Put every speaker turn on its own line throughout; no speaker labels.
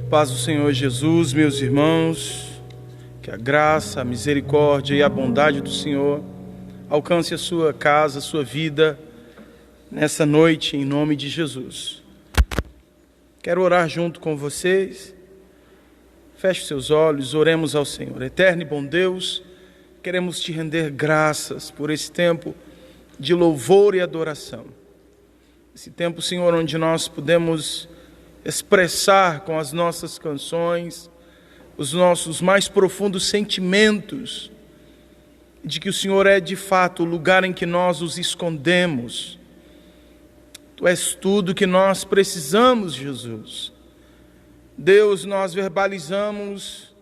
Paz do Senhor Jesus, meus irmãos, que a graça, a misericórdia e a bondade do Senhor alcance a sua casa, a sua vida, nessa noite, em nome de Jesus. Quero orar junto com vocês. Feche seus olhos, oremos ao Senhor. Eterno e bom Deus, queremos te render graças por esse tempo de louvor e adoração. Esse tempo, Senhor, onde nós podemos expressar com as nossas canções os nossos mais profundos sentimentos de que o Senhor é de fato o lugar em que nós os escondemos. Tu és tudo que nós precisamos, Jesus. Deus, nós verbalizamos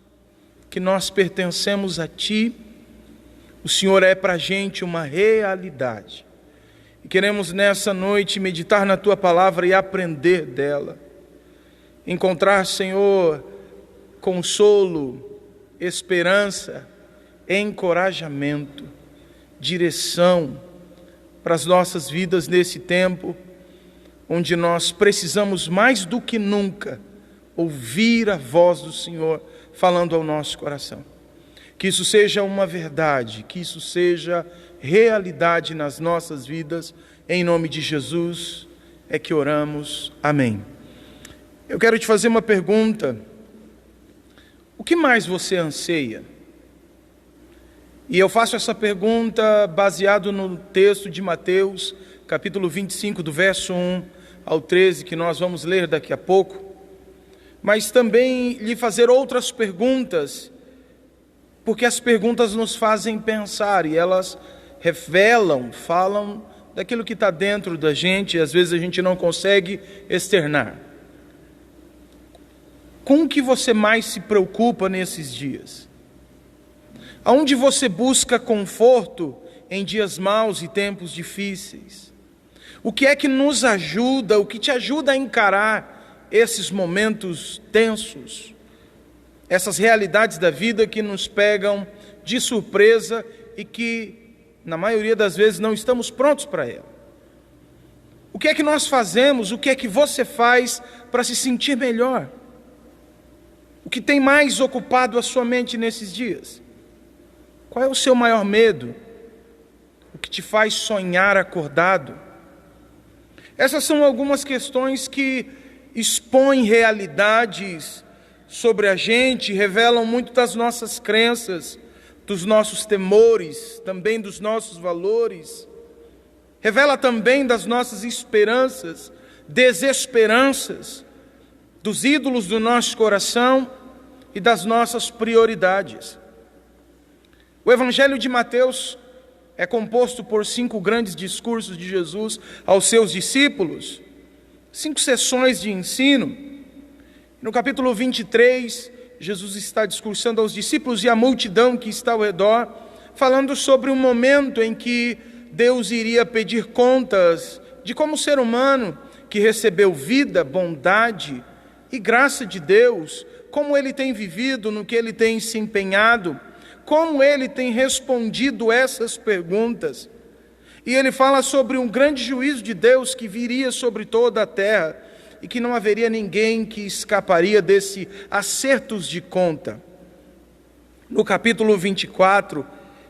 que nós pertencemos a Ti. O Senhor é para a gente uma realidade. E queremos nessa noite meditar na Tua palavra e aprender dela. Encontrar, Senhor, consolo, esperança, encorajamento, direção para as nossas vidas nesse tempo, onde nós precisamos mais do que nunca ouvir a voz do Senhor falando ao nosso coração. Que isso seja uma verdade, que isso seja realidade nas nossas vidas, em nome de Jesus é que oramos. Amém. Eu quero te fazer uma pergunta. O que mais você anseia? E eu faço essa pergunta baseado no texto de Mateus, capítulo 25, do verso 1 ao 13, que nós vamos ler daqui a pouco. Mas também lhe fazer outras perguntas, porque as perguntas nos fazem pensar e elas revelam, falam daquilo que está dentro da gente e às vezes a gente não consegue externar. Com o que você mais se preocupa nesses dias? Aonde você busca conforto em dias maus e tempos difíceis? O que é que nos ajuda, o que te ajuda a encarar esses momentos tensos? Essas realidades da vida que nos pegam de surpresa e que, na maioria das vezes, não estamos prontos para ela. O que é que nós fazemos, o que é que você faz para se sentir melhor? O que tem mais ocupado a sua mente nesses dias? Qual é o seu maior medo? O que te faz sonhar acordado? Essas são algumas questões que expõem realidades sobre a gente, revelam muito das nossas crenças, dos nossos temores, também dos nossos valores. Revela também das nossas esperanças, desesperanças, dos ídolos do nosso coração e das nossas prioridades. O Evangelho de Mateus é composto por 5 grandes discursos de Jesus aos seus discípulos, 5 sessões de ensino. No capítulo 23, Jesus está discursando aos discípulos e à multidão que está ao redor, falando sobre um momento em que Deus iria pedir contas de como o ser humano que recebeu vida, bondade e graça de Deus, como ele tem vivido, no que ele tem se empenhado, como ele tem respondido essas perguntas. E ele fala sobre um grande juízo de Deus que viria sobre toda a terra e que não haveria ninguém que escaparia desse acertos de conta. No capítulo 24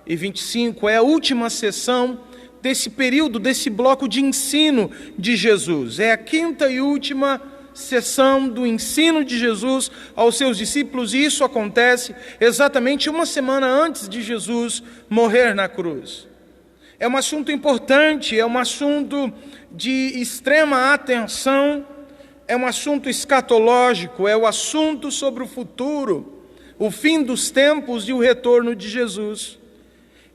e 25 é a última sessão desse período, desse bloco de ensino de Jesus. É a 5ª e última sessão do ensino de Jesus aos seus discípulos, e isso acontece exatamente uma semana antes de Jesus morrer na cruz. É um assunto importante, é um assunto de extrema atenção, é um assunto escatológico, é o assunto sobre o futuro, o fim dos tempos e o retorno de Jesus.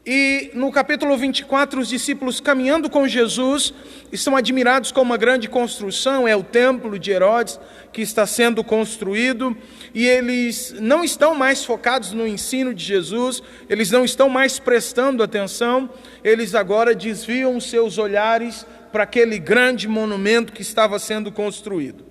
E no capítulo 24, os discípulos caminhando com Jesus estão admirados com uma grande construção, é o templo de Herodes que está sendo construído, e eles não estão mais focados no ensino de Jesus, eles não estão mais prestando atenção, eles agora desviam seus olhares para aquele grande monumento que estava sendo construído.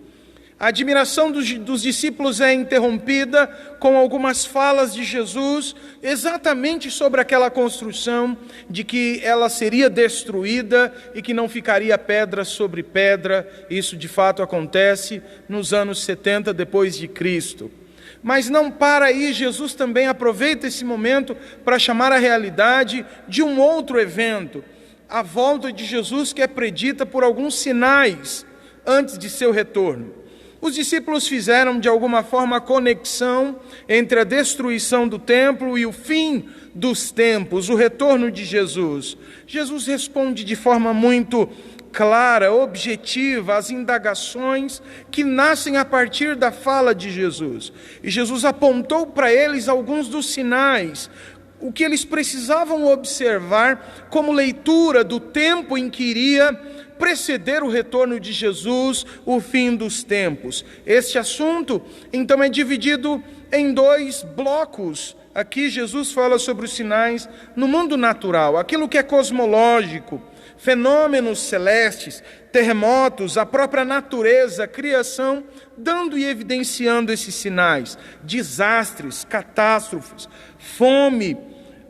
A admiração dos discípulos é interrompida com algumas falas de Jesus, exatamente sobre aquela construção de que ela seria destruída e que não ficaria pedra sobre pedra. Isso de fato acontece nos anos 70 depois de Cristo. Mas não para aí, Jesus também aproveita esse momento para chamar a realidade de um outro evento, a volta de Jesus, que é predita por alguns sinais antes de seu retorno. Os discípulos fizeram de alguma forma a conexão entre a destruição do templo e o fim dos tempos, o retorno de Jesus. Jesus responde de forma muito clara, objetiva, às indagações que nascem a partir da fala de Jesus. E Jesus apontou para eles alguns dos sinais, o que eles precisavam observar como leitura do tempo em que iria preceder o retorno de Jesus, o fim dos tempos. Este assunto, então, é dividido em dois blocos. Aqui Jesus fala sobre os sinais no mundo natural, aquilo que é cosmológico, fenômenos celestes, terremotos, a própria natureza, a criação, dando e evidenciando esses sinais, desastres, catástrofes, fome,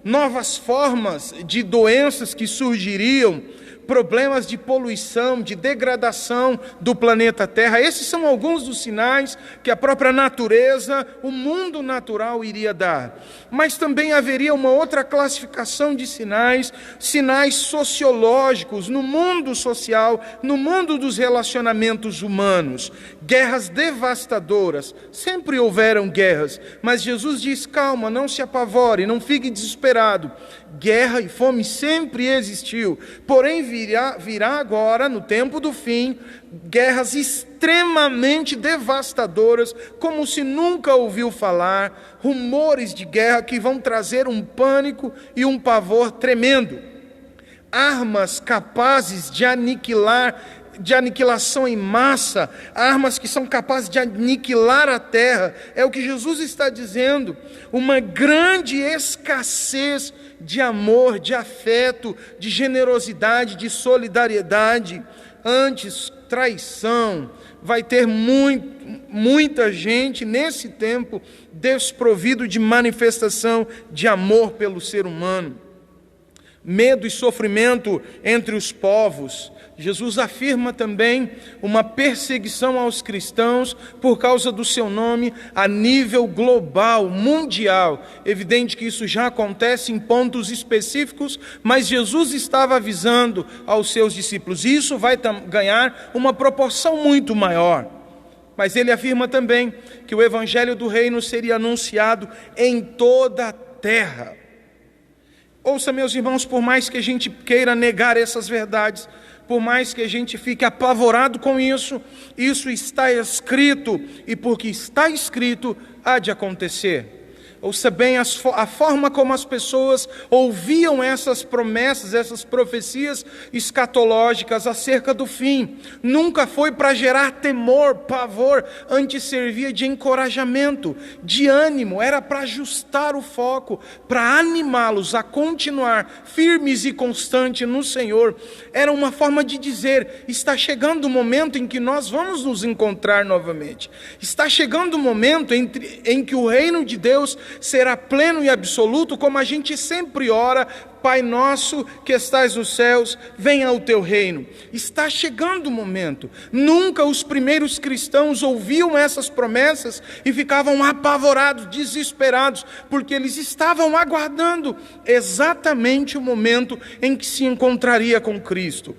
novas formas de doenças que surgiriam, problemas de poluição, de degradação do planeta Terra. Esses são alguns dos sinais que a própria natureza, o mundo natural iria dar. Mas também haveria uma outra classificação de sinais, sinais sociológicos, no mundo social, no mundo dos relacionamentos humanos. Guerras devastadoras, sempre houveram guerras, mas Jesus diz: calma, não se apavore, não fique desesperado. Guerra e fome sempre existiu, porém virá agora, no tempo do fim, guerras extremamente devastadoras, como se nunca ouviu falar, rumores de guerra que vão trazer um pânico e um pavor tremendo. Armas capazes de aniquilação em massa, armas que são capazes de aniquilar a terra, é o que Jesus está dizendo. Uma grande escassez de amor, de afeto, de generosidade, de solidariedade. Antes, traição. Vai ter muita gente nesse tempo desprovido de manifestação de amor pelo ser humano. Medo e sofrimento entre os povos. Jesus afirma também uma perseguição aos cristãos por causa do seu nome a nível global, mundial. Evidente que isso já acontece em pontos específicos, mas Jesus estava avisando aos seus discípulos. Isso vai ganhar uma proporção muito maior. Mas ele afirma também que o evangelho do reino seria anunciado em toda a terra. Ouça, meus irmãos, por mais que a gente queira negar essas verdades, por mais que a gente fique apavorado com isso, isso está escrito, e porque está escrito, há de acontecer. Ouça bem, a forma como as pessoas ouviam essas promessas, essas profecias escatológicas acerca do fim, nunca foi para gerar temor, pavor, antes servia de encorajamento, de ânimo, era para ajustar o foco, para animá-los a continuar firmes e constantes no Senhor. Era uma forma de dizer: está chegando o momento em que nós vamos nos encontrar novamente, está chegando o momento em que o reino de Deus será pleno e absoluto, como a gente sempre ora: Pai nosso que estais nos céus, venha o teu reino. Está chegando o momento. Nunca os primeiros cristãos ouviam essas promessas e ficavam apavorados, desesperados, porque eles estavam aguardando exatamente o momento em que se encontraria com Cristo.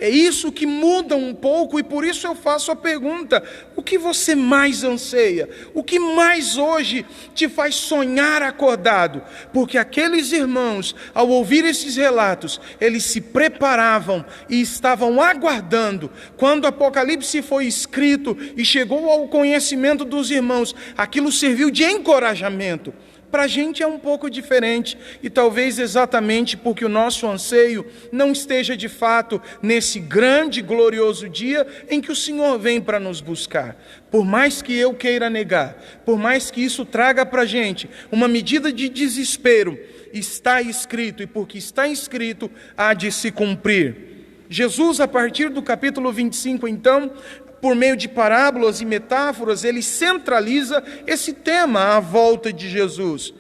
É isso que muda um pouco, e por isso eu faço a pergunta: o que você mais anseia? O que mais hoje te faz sonhar acordado? Porque aqueles irmãos, ao ouvir esses relatos, eles se preparavam e estavam aguardando. Quando o Apocalipse foi escrito e chegou ao conhecimento dos irmãos, aquilo serviu de encorajamento. Para a gente é um pouco diferente, e talvez exatamente porque o nosso anseio não esteja de fato nesse grande, glorioso dia em que o Senhor vem para nos buscar. Por mais que eu queira negar, por mais que isso traga para a gente uma medida de desespero, está escrito, e porque está escrito, há de se cumprir. Jesus, a partir do capítulo 25, então, por meio de parábolas e metáforas, ele centraliza esse tema à volta de Jesus,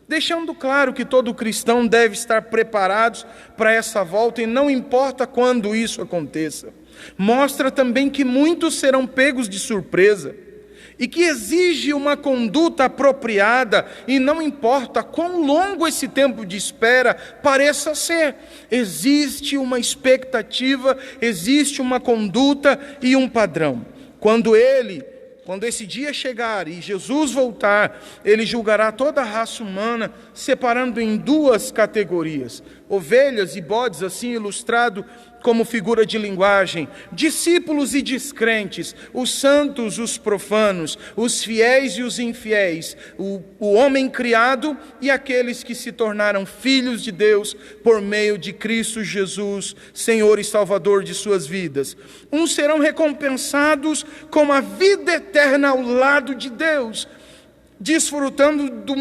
deixando claro que todo cristão deve estar preparado para essa volta, e não importa quando isso aconteça. Mostra também que muitos serão pegos de surpresa, e que exige uma conduta apropriada, e não importa quão longo esse tempo de espera pareça ser, existe uma expectativa, existe uma conduta e um padrão. Quando esse dia chegar e Jesus voltar, ele julgará toda a raça humana, separando em duas categorias: ovelhas e bodes, assim ilustrado como figura de linguagem, discípulos e descrentes, os santos, os profanos, os fiéis e os infiéis, o homem criado e aqueles que se tornaram filhos de Deus por meio de Cristo Jesus, Senhor e Salvador de suas vidas. Uns serão recompensados com a vida eterna ao lado de Deus, desfrutando do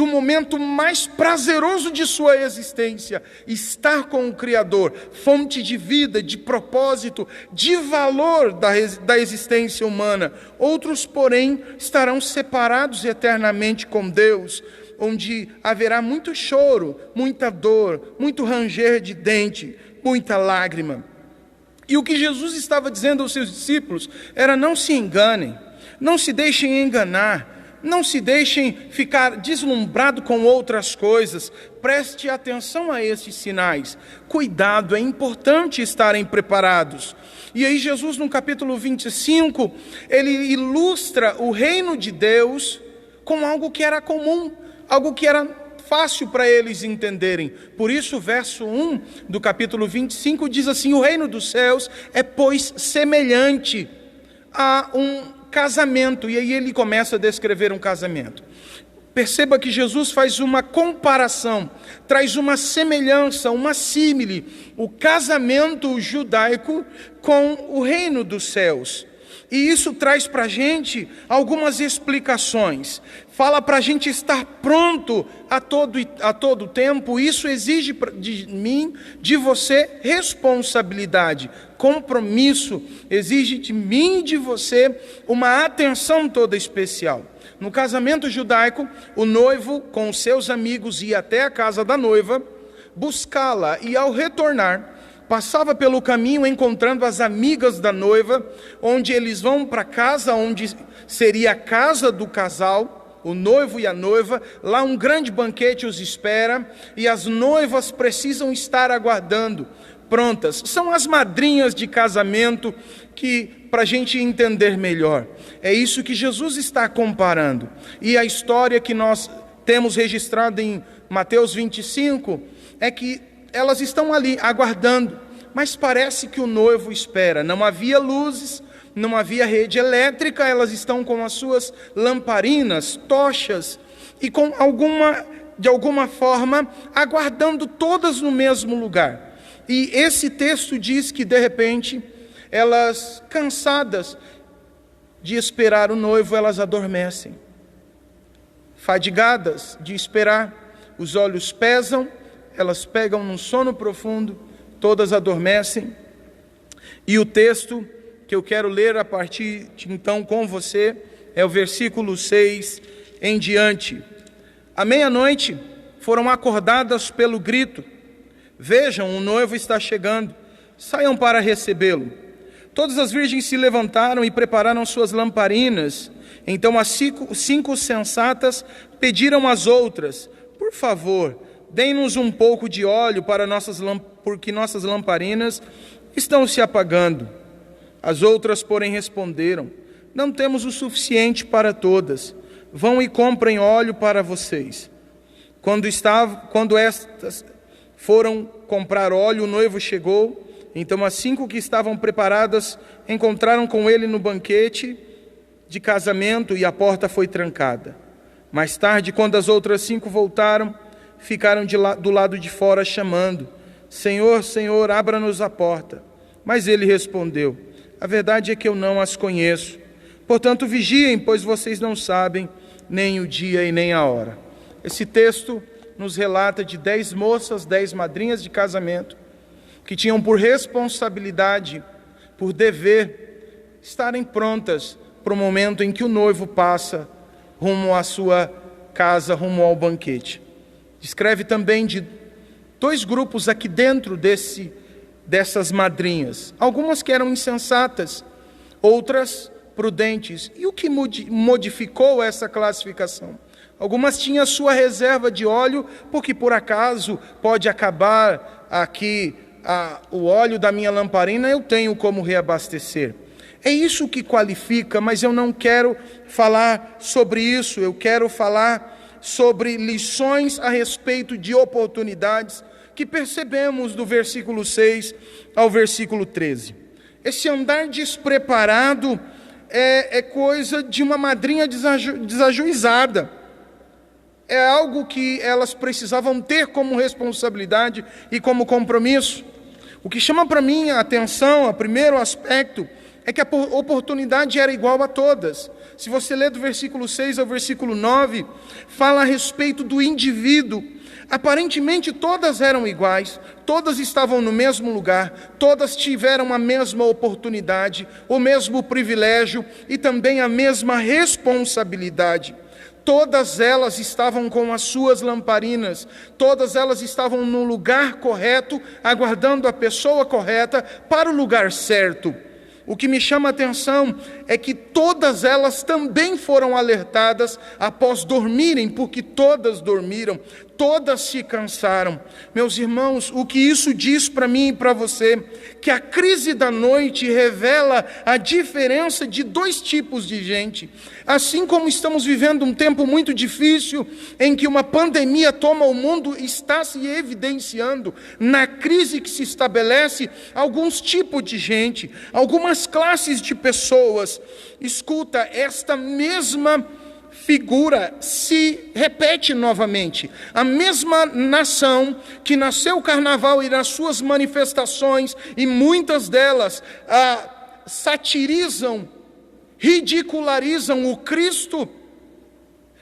momento mais prazeroso de sua existência, estar com o Criador, fonte de vida, de propósito, de valor da existência humana. Outros, porém, estarão separados eternamente com Deus, onde haverá muito choro, muita dor, muito ranger de dente, muita lágrima. E o que Jesus estava dizendo aos seus discípulos era: não se enganem, não se deixem enganar, não se deixem ficar deslumbrados com outras coisas. Preste atenção a esses sinais. Cuidado, é importante estarem preparados. E aí Jesus, no capítulo 25, ele ilustra o reino de Deus com algo que era comum, algo que era fácil para eles entenderem. Por isso o verso 1 do capítulo 25 diz assim: o reino dos céus é, pois, semelhante a um casamento. E aí ele começa a descrever um casamento. Perceba que Jesus faz uma comparação, traz uma semelhança, uma símile, o casamento judaico com o reino dos céus. E isso traz para a gente algumas explicações. Fala para a gente estar pronto a todo tempo. Isso exige de mim, de você, responsabilidade, compromisso. Exige de mim e de você uma atenção toda especial. No casamento judaico, o noivo com os seus amigos ia até a casa da noiva, buscá-la, e ao retornar, passava pelo caminho encontrando as amigas da noiva, onde eles vão para casa, onde seria a casa do casal, o noivo e a noiva. Lá um grande banquete os espera, e as noivas precisam estar aguardando, prontas. São as madrinhas de casamento, que para a gente entender melhor, é isso que Jesus está comparando. E a história que nós temos registrada em Mateus 25, é que elas estão ali aguardando, mas parece que o noivo espera. Não havia luzes, não havia rede elétrica, elas estão com as suas lamparinas, tochas, e de alguma forma, aguardando todas no mesmo lugar. E esse texto diz que, de repente, elas, cansadas de esperar o noivo, elas adormecem. Fadigadas de esperar, os olhos pesam, elas pegam num sono profundo, todas adormecem. E o texto que eu quero ler a partir de então com você é o versículo 6 em diante. À meia-noite foram acordadas pelo grito: vejam, o noivo está chegando, saiam para recebê-lo. Todas as virgens se levantaram e prepararam suas lamparinas. Então as cinco sensatas pediram às outras: por favor, dêem-nos um pouco de óleo porque nossas lamparinas estão se apagando. As outras, porém, responderam: não temos o suficiente para todas. Vão e comprem óleo para vocês. Quando estas foram comprar óleo, o noivo chegou. Então as 5 que estavam preparadas encontraram com ele no banquete de casamento, e a porta foi trancada. Mais tarde, quando as outras 5 voltaram, ficaram do lado de fora chamando: Senhor, Senhor, abra-nos a porta. Mas ele respondeu: a verdade é que eu não as conheço. Portanto, vigiem, pois vocês não sabem nem o dia e nem a hora. Esse texto nos relata de 10 moças, 10 madrinhas de casamento, que tinham por responsabilidade, por dever, estarem prontas para o momento em que o noivo passa rumo à sua casa, rumo ao banquete. Descreve também de 2 grupos aqui dentro dessas madrinhas. Algumas que eram insensatas, outras prudentes. E o que modificou essa classificação? Algumas tinham a sua reserva de óleo, porque por acaso pode acabar aqui o óleo da minha lamparina, eu tenho como reabastecer. É isso que qualifica, mas eu não quero falar sobre isso. Eu quero falar sobre lições a respeito de oportunidades que percebemos do versículo 6 ao versículo 13. Esse andar despreparado é coisa de uma madrinha desajuizada. É algo que elas precisavam ter como responsabilidade e como compromisso. O que chama para mim a atenção, o primeiro aspecto, é que a oportunidade era igual a todas. Se você ler do versículo 6 ao versículo 9, fala a respeito do indivíduo. Aparentemente todas eram iguais, todas estavam no mesmo lugar, todas tiveram a mesma oportunidade, o mesmo privilégio e também a mesma responsabilidade. Todas elas estavam com as suas lamparinas, todas elas estavam no lugar correto, aguardando a pessoa correta para o lugar certo. O que me chama a atenção é que todas elas também foram alertadas após dormirem, porque todas dormiram, todas se cansaram. Meus irmãos, o que isso diz para mim e para você? Que a crise da noite revela a diferença de 2 tipos de gente. Assim como estamos vivendo um tempo muito difícil, em que uma pandemia toma o mundo, está se evidenciando na crise que se estabelece alguns tipos de gente, algumas classes de pessoas. Escuta, esta mesma figura se repete novamente. A mesma nação que nasceu o carnaval e nas suas manifestações, e muitas delas satirizam, ridicularizam o Cristo,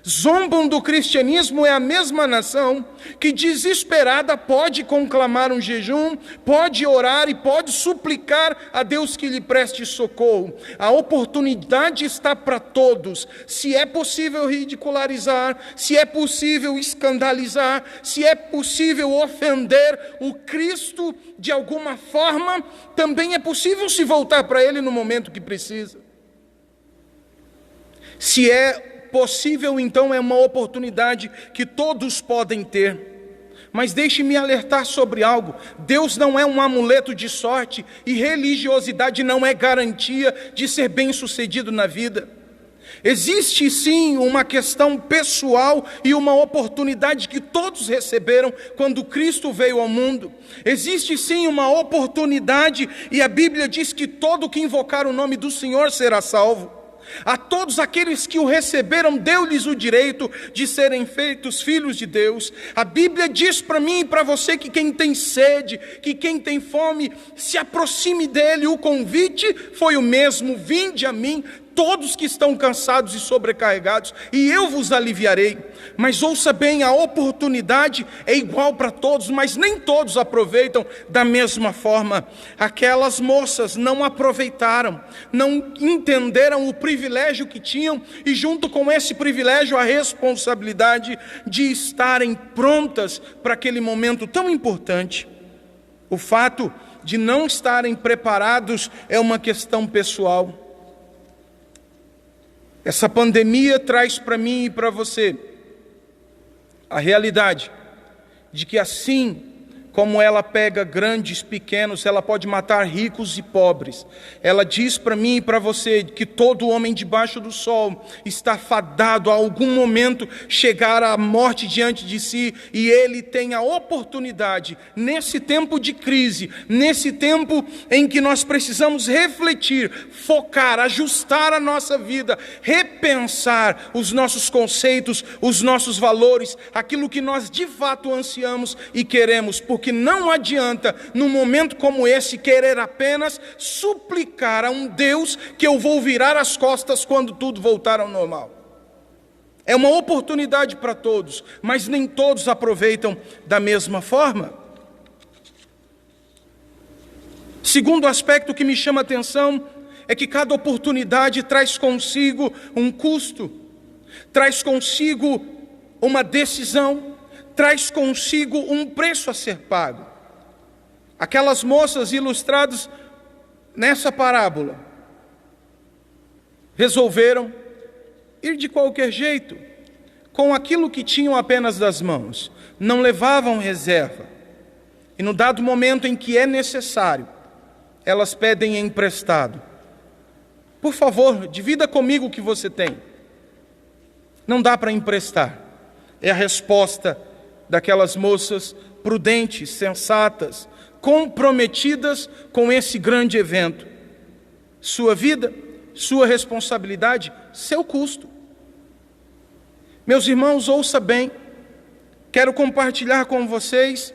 zombam do cristianismo, é a mesma nação que desesperada pode conclamar um jejum, pode orar e pode suplicar a Deus que lhe preste socorro. A oportunidade está para todos. Se é possível ridicularizar, se é possível escandalizar, se é possível ofender o Cristo de alguma forma, também é possível se voltar para Ele no momento que precisa. Se é possível, então é uma oportunidade que todos podem ter. Mas deixe-me alertar sobre algo: Deus não é um amuleto de sorte e religiosidade não é garantia de ser bem-sucedido na vida. Existe sim uma questão pessoal e uma oportunidade que todos receberam quando Cristo veio ao mundo. Existe sim uma oportunidade e a Bíblia diz que todo que invocar o nome do Senhor será salvo. A todos aqueles que o receberam, deu-lhes o direito de serem feitos filhos de Deus. A Bíblia diz para mim e para você que quem tem sede, que quem tem fome, se aproxime dele. O convite foi o mesmo: vinde a mim, todos que estão cansados e sobrecarregados, e eu vos aliviarei. Mas ouça bem, a oportunidade é igual para todos, mas nem todos aproveitam da mesma forma. Aquelas moças não aproveitaram, não entenderam o privilégio que tinham, e junto com esse privilégio a responsabilidade de estarem prontas para aquele momento tão importante. O fato de não estarem preparados é uma questão pessoal. Essa pandemia traz para mim e para você a realidade de que assim como ela pega grandes, pequenos, ela pode matar ricos e pobres. Ela diz para mim e para você que todo homem debaixo do sol está fadado a algum momento chegar à morte diante de si, e ele tem a oportunidade, nesse tempo de crise, nesse tempo em que nós precisamos refletir, focar, ajustar a nossa vida, repensar os nossos conceitos, os nossos valores, aquilo que nós de fato ansiamos e queremos, porque não adianta, num momento como esse, querer apenas suplicar a um Deus que eu vou virar as costas quando tudo voltar ao normal. É uma oportunidade para todos, mas nem todos aproveitam da mesma forma. Segundo aspecto que me chama a atenção é que cada oportunidade traz consigo um custo, traz consigo uma decisão, traz consigo um preço a ser pago. Aquelas moças ilustradas nessa parábola resolveram ir de qualquer jeito, com aquilo que tinham apenas das mãos, não levavam reserva. E no dado momento em que é necessário, elas pedem emprestado. Por favor, divida comigo o que você tem. Não dá para emprestar. É a resposta daquelas moças prudentes, sensatas, comprometidas com esse grande evento. Sua vida, sua responsabilidade, seu custo. Meus irmãos, ouça bem. Quero compartilhar com vocês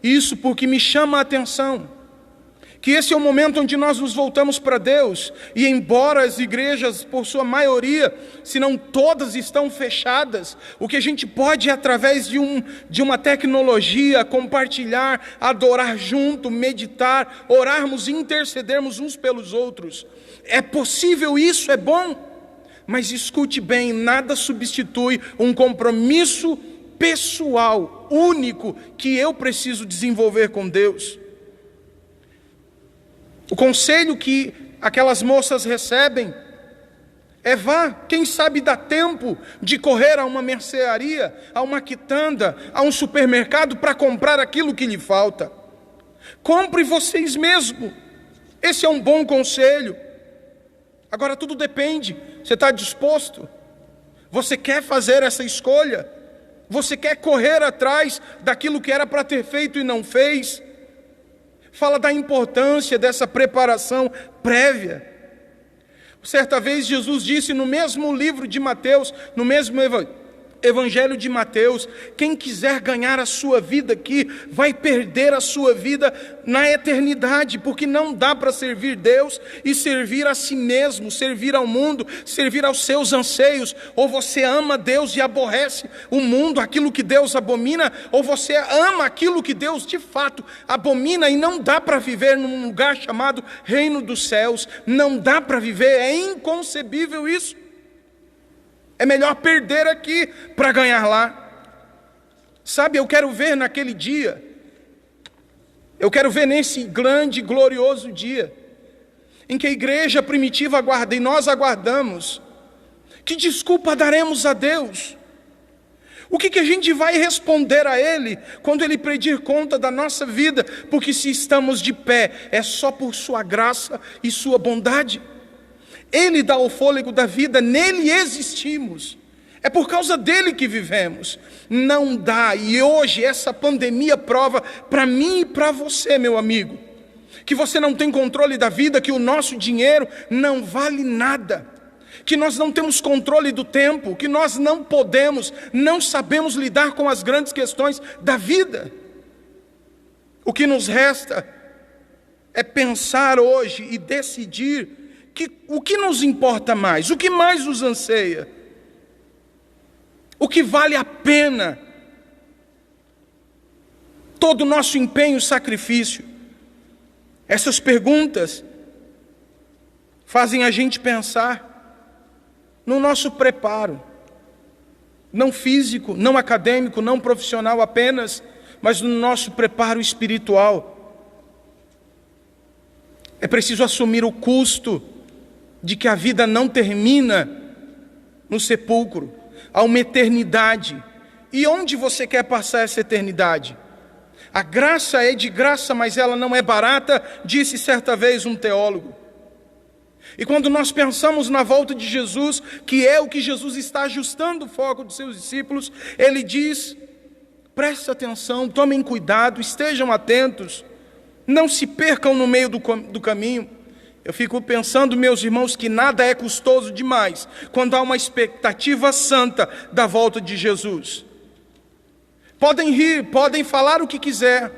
isso porque me chama a atenção. Que esse é o momento onde nós nos voltamos para Deus. E embora as igrejas, por sua maioria, se não todas estão fechadas, o que a gente pode, através de uma tecnologia, compartilhar, adorar junto, meditar, orarmos e intercedermos uns pelos outros. É possível isso, é bom. Mas escute bem, nada substitui um compromisso pessoal, único, que eu preciso desenvolver com Deus. O conselho que aquelas moças recebem é: vá, quem sabe dá tempo de correr a uma mercearia, a uma quitanda, a um supermercado para comprar aquilo que lhe falta. Compre vocês mesmos. Esse é um bom conselho. Agora tudo depende. Você está disposto? Você quer fazer essa escolha? Você quer correr atrás daquilo que era para ter feito e não fez? Fala da importância dessa preparação prévia. Certa vez Jesus disse no mesmo livro de Mateus, no mesmo Evangelho de Mateus: quem quiser ganhar a sua vida aqui, vai perder a sua vida na eternidade, porque não dá para servir Deus e servir a si mesmo, servir ao mundo, servir aos seus anseios. Ou você ama Deus e aborrece o mundo, aquilo que Deus abomina, ou você ama aquilo que Deus de fato abomina, e não dá para viver num lugar chamado Reino dos Céus. Não dá para viver, é inconcebível isso. É melhor perder aqui para ganhar lá. Sabe, eu quero ver naquele dia, eu quero ver nesse grande, glorioso dia, em que a igreja primitiva aguarda, e nós aguardamos, que desculpa daremos a Deus? O que a gente vai responder a Ele, quando Ele pedir conta da nossa vida? Porque se estamos de pé, é só por sua graça e sua bondade. Ele dá o fôlego da vida, nele existimos. É por causa dele que vivemos. Não dá, e hoje essa pandemia prova para mim e para você, meu amigo, que você não tem controle da vida, que o nosso dinheiro não vale nada, que nós não temos controle do tempo, que nós não sabemos lidar com as grandes questões da vida. O que nos resta é pensar hoje e decidir o que nos importa mais, o que mais nos anseia, o que vale a pena todo o nosso empenho e sacrifício. Essas perguntas fazem a gente pensar no nosso preparo, não físico, não acadêmico, não profissional apenas, mas no nosso preparo espiritual. É preciso assumir o custo de que a vida não termina no sepulcro, há uma eternidade. E onde você quer passar essa eternidade? A graça é de graça, mas ela não é barata, disse certa vez um teólogo. E quando nós pensamos na volta de Jesus, que é o que Jesus está ajustando o foco dos seus discípulos, ele diz: preste atenção, tomem cuidado, estejam atentos, não se percam no meio do caminho. Eu fico pensando, meus irmãos, que nada é custoso demais quando há uma expectativa santa da volta de Jesus. Podem rir, podem falar o que quiser,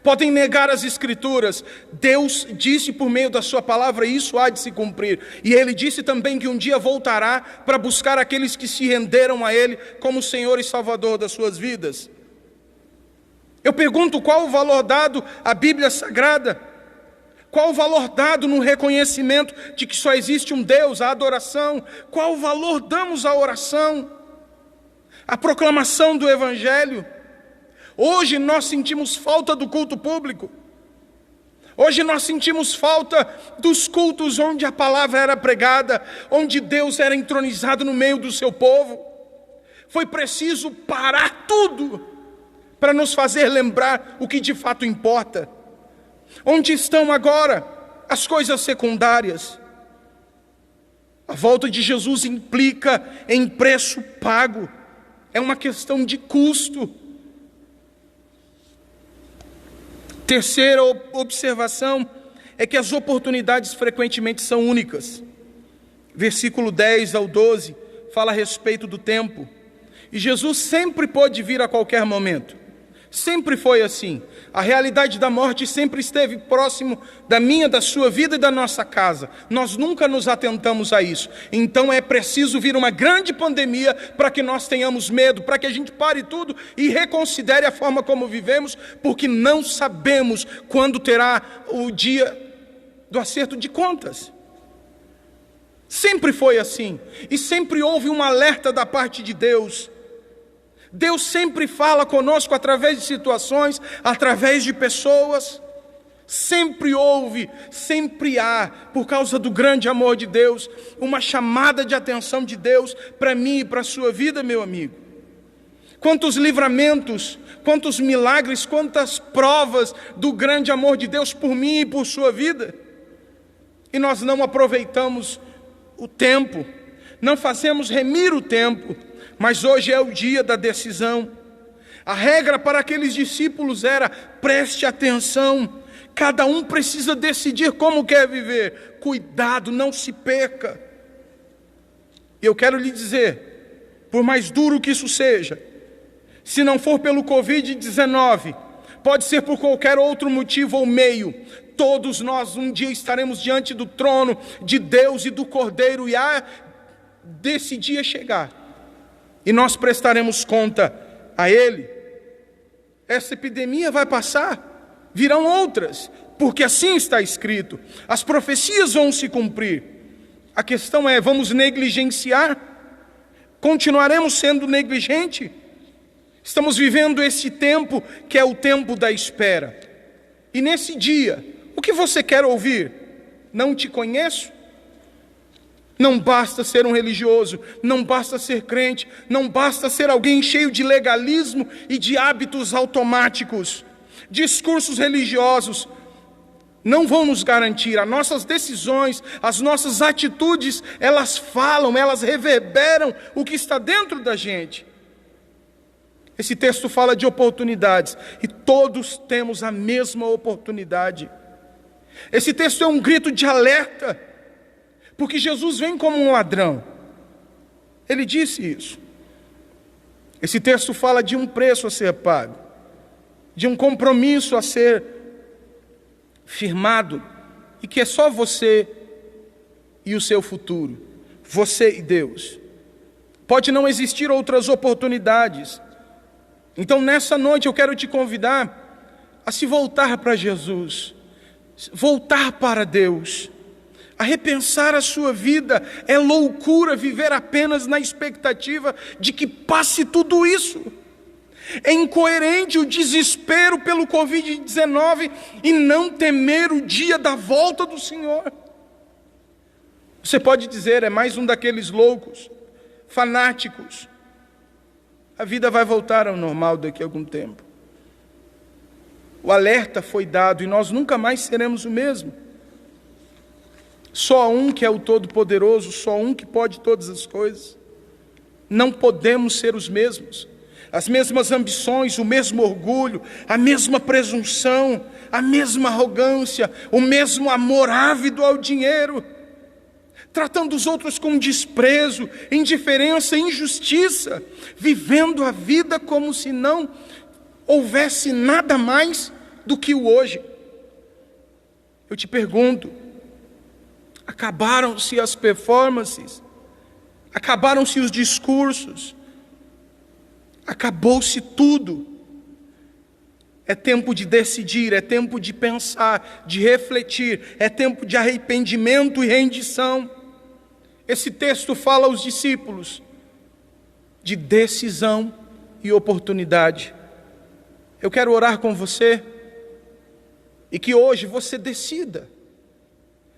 podem negar as Escrituras. Deus disse por meio da sua palavra, e isso há de se cumprir. E Ele disse também que um dia voltará para buscar aqueles que se renderam a Ele como Senhor e Salvador das suas vidas. Eu pergunto, qual o valor dado à Bíblia Sagrada? Qual o valor dado no reconhecimento de que só existe um Deus, a adoração? Qual o valor damos à oração, à proclamação do Evangelho? Hoje nós sentimos falta do culto público. Hoje nós sentimos falta dos cultos onde a palavra era pregada, onde Deus era entronizado no meio do seu povo. Foi preciso parar tudo para nos fazer lembrar o que de fato importa. Onde estão agora as coisas secundárias? A volta de Jesus implica em preço pago. É uma questão de custo. Terceira observação é que as oportunidades frequentemente são únicas. Versículo 10 ao 12 fala a respeito do tempo. E Jesus sempre pôde vir a qualquer momento. Sempre foi assim. A realidade da morte sempre esteve próximo da minha, da sua vida e da nossa casa. Nós nunca nos atentamos a isso. Então é preciso vir uma grande pandemia para que nós tenhamos medo, para que a gente pare tudo e reconsidere a forma como vivemos, porque não sabemos quando terá o dia do acerto de contas. Sempre foi assim. E sempre houve um alerta da parte de Deus. Deus sempre fala conosco através de situações, através de pessoas. Sempre houve, sempre há, por causa do grande amor de Deus, uma chamada de atenção de Deus para mim e para a sua vida, meu amigo. Quantos livramentos, quantos milagres, quantas provas do grande amor de Deus por mim e por sua vida. E nós não aproveitamos o tempo, não fazemos remir o tempo. Mas hoje é o dia da decisão. A regra para aqueles discípulos era: preste atenção, cada um precisa decidir como quer viver. Cuidado, não se perca. Eu quero lhe dizer, por mais duro que isso seja, se não for pelo Covid-19, pode ser por qualquer outro motivo ou meio, todos nós um dia estaremos diante do trono de Deus e do Cordeiro, e há desse dia chegar. E nós prestaremos conta a Ele. Essa epidemia vai passar, virão outras, porque assim está escrito. As profecias vão se cumprir. A questão é, vamos negligenciar? Continuaremos sendo negligentes? Estamos vivendo esse tempo que é o tempo da espera. E nesse dia, o que você quer ouvir? Não te conheço? Não basta ser um religioso, não basta ser crente, não basta ser alguém cheio de legalismo e de hábitos automáticos. Discursos religiosos não vão nos garantir. As nossas decisões, as nossas atitudes, elas falam, elas reverberam o que está dentro da gente. Esse texto fala de oportunidades e todos temos a mesma oportunidade. Esse texto é um grito de alerta, porque Jesus vem como um ladrão. Ele disse isso. Esse texto fala de um preço a ser pago, de um compromisso a ser firmado, e que é só você e o seu futuro, você e Deus. Pode não existir outras oportunidades. Então nessa noite eu quero te convidar a se voltar para Jesus, voltar para Deus, a repensar a sua vida. É loucura viver apenas na expectativa de que passe tudo isso. É incoerente o desespero pelo Covid-19 e não temer o dia da volta do Senhor. Você pode dizer, é mais um daqueles loucos, fanáticos. A vida vai voltar ao normal daqui a algum tempo. O alerta foi dado e nós nunca mais seremos o mesmo. Só um que é o Todo-Poderoso, só um que pode todas as coisas. Não podemos ser os mesmos. As mesmas ambições, o mesmo orgulho, a mesma presunção, a mesma arrogância, o mesmo amor ávido ao dinheiro, tratando os outros com desprezo, indiferença, injustiça, vivendo a vida como se não houvesse nada mais do que o hoje. Eu te pergunto, acabaram-se as performances, acabaram-se os discursos, acabou-se tudo. É tempo de decidir, é tempo de pensar, de refletir, é tempo de arrependimento e rendição. Esse texto fala aos discípulos de decisão e oportunidade. Eu quero orar com você e que hoje você decida.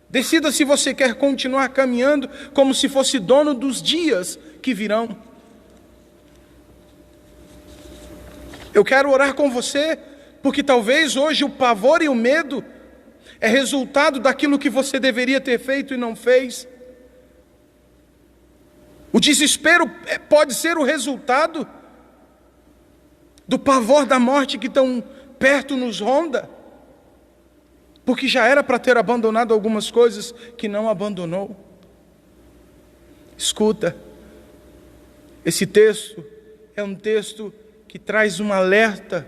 Decida se você quer continuar caminhando como se fosse dono dos dias que virão. Eu quero orar com você porque talvez hoje o pavor e o medo é resultado daquilo que você deveria ter feito e não fez. O desespero pode ser o resultado do pavor da morte que tão perto nos ronda, porque já era para ter abandonado algumas coisas que não abandonou. Escuta, esse texto é um texto que traz um alerta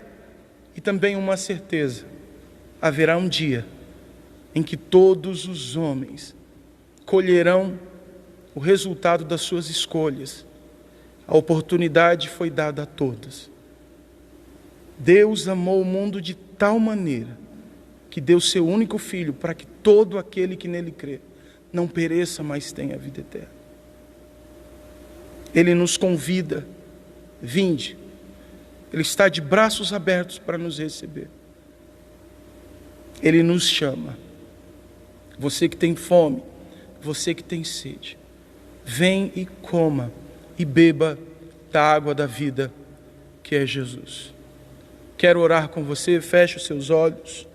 e também uma certeza. Haverá um dia em que todos os homens colherão o resultado das suas escolhas. A oportunidade foi dada a todos. Deus amou o mundo de tal maneira que deu seu único filho para que todo aquele que nele crê não pereça, mas tenha a vida eterna. Ele nos convida, vinde. Ele está de braços abertos para nos receber. Ele nos chama. Você que tem fome, você que tem sede, vem e coma e beba da água da vida, que é Jesus. Quero orar com você, feche os seus olhos.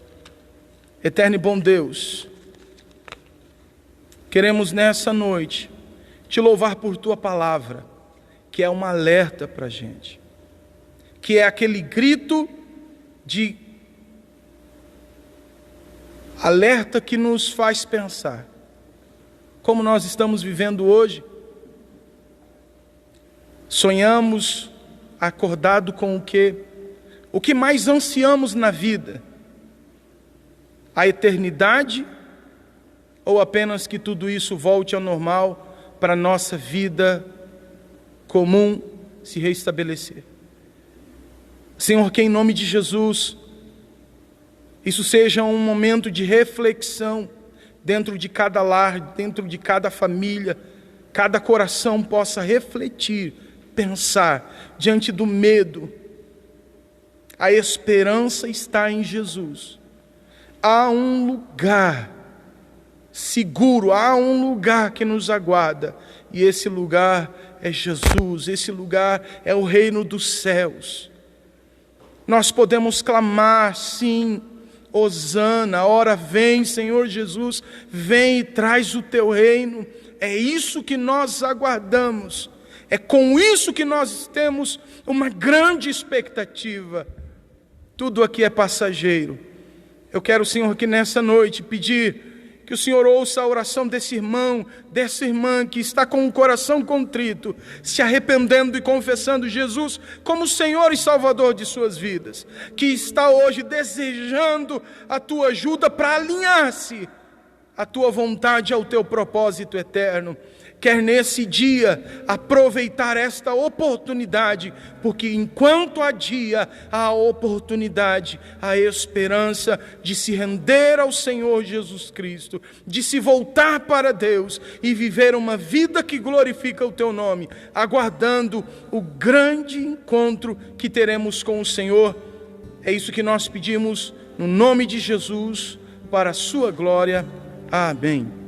Eterno e bom Deus, queremos nessa noite te louvar por tua palavra, que é um alerta para a gente, que é aquele grito de alerta que nos faz pensar. Como nós estamos vivendo hoje, sonhamos acordado com o que mais ansiamos na vida, a eternidade, ou apenas que tudo isso volte ao normal para a nossa vida comum se restabelecer. Senhor, que em nome de Jesus, isso seja um momento de reflexão dentro de cada lar, dentro de cada família, cada coração possa refletir, pensar diante do medo. A esperança está em Jesus. Há um lugar seguro, há um lugar que nos aguarda, e esse lugar é Jesus, esse lugar é o reino dos céus. Nós podemos clamar, sim, hosana, ora vem, Senhor Jesus, vem e traz o teu reino. É isso que nós aguardamos, é com isso que nós temos uma grande expectativa. Tudo aqui é passageiro. Eu quero, Senhor, que nessa noite pedir que o Senhor ouça a oração desse irmão, dessa irmã que está com o coração contrito, se arrependendo e confessando Jesus como Senhor e Salvador de suas vidas, que está hoje desejando a tua ajuda para alinhar-se à tua vontade, ao teu propósito eterno. Quer nesse dia aproveitar esta oportunidade, porque enquanto há dia, há oportunidade, há esperança de se render ao Senhor Jesus Cristo, de se voltar para Deus e viver uma vida que glorifica o teu nome, aguardando o grande encontro que teremos com o Senhor. É isso que nós pedimos no nome de Jesus, para a sua glória. Amém.